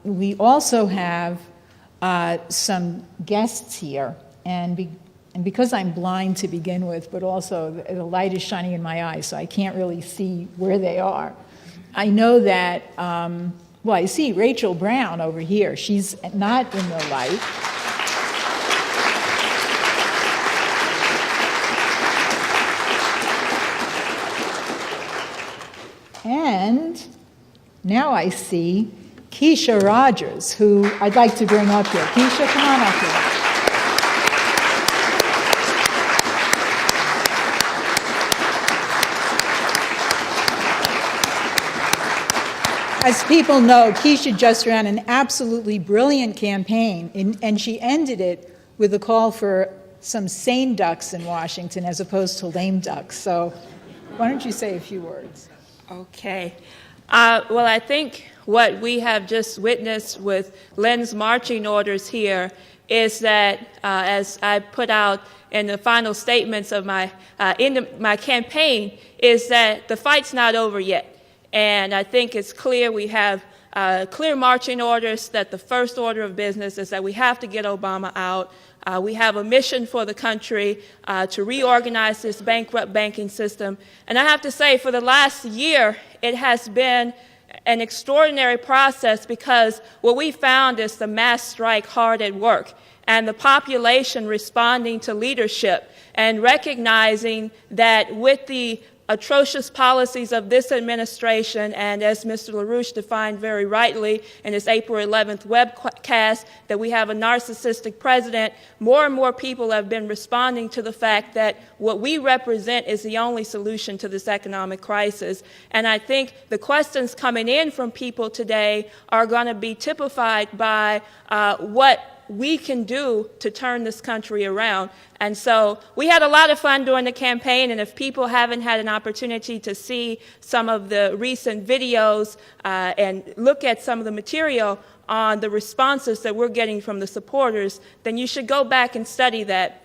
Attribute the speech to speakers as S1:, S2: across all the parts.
S1: We also have some guests here, and because I'm blind to begin with, but also the light is shining in my eyes, so I can't really see where they are. I know that, well, I see Rachel Brown over here. She's not in the light. And now I see Kesha Rogers, who I'd like to bring up here. Kesha, come on up here. As people know, Kesha just ran an absolutely brilliant campaign, and she ended it with a call for some sane ducks in Washington as opposed to lame ducks. So why don't you say a few words?
S2: Okay. Well, I think what we have just witnessed with Lynn's marching orders here is that, as I put out in the final statements of my campaign, is that the fight's not over yet. And I think it's clear we have clear marching orders that the first order of business is that we have to get Obama out. We have a mission for the country to reorganize this bankrupt banking system. And I have to say, for the last year, it has been an extraordinary process because what we found is the mass strike hard at work and the population responding to leadership and recognizing that with the atrocious policies of this administration, and as Mr. LaRouche defined very rightly in his April 11th webcast, that we have a narcissistic president, more and more people have been responding to the fact that what we represent is the only solution to this economic crisis. And I think the questions coming in from people today are going to be typified by what we can do to turn this country around. And so we had a lot of fun during the campaign, and if people haven't had an opportunity to see some of the recent videos and look at some of the material on the responses that we're getting from the supporters, then you should go back and study that.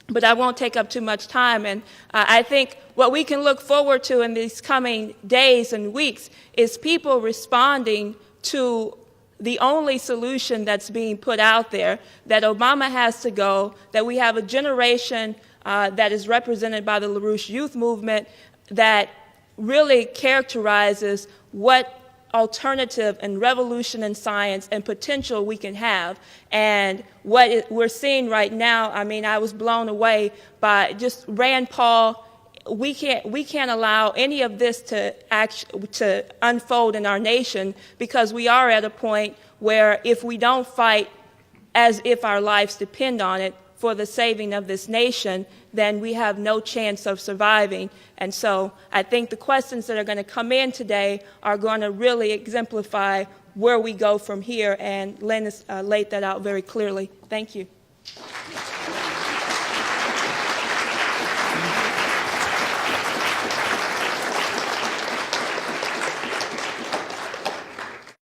S2: But I won't take up too much time. And I think what we can look forward to in these coming days and weeks is people responding to the only solution that's being put out there, that Obama has to go, that we have a generation that is represented by the LaRouche Youth Movement that really characterizes what alternative and revolution in science and potential we can have. And what we're seeing right now, I mean, I was blown away by just Rand Paul. We can't allow any of this to unfold in our nation, because we are at a point where if we don't fight as if our lives depend on it for the saving of this nation, then we have no chance of surviving. And so I think the questions that are going to come in today are going to really exemplify where we go from here, and Lynn has laid that out very clearly. Thank you.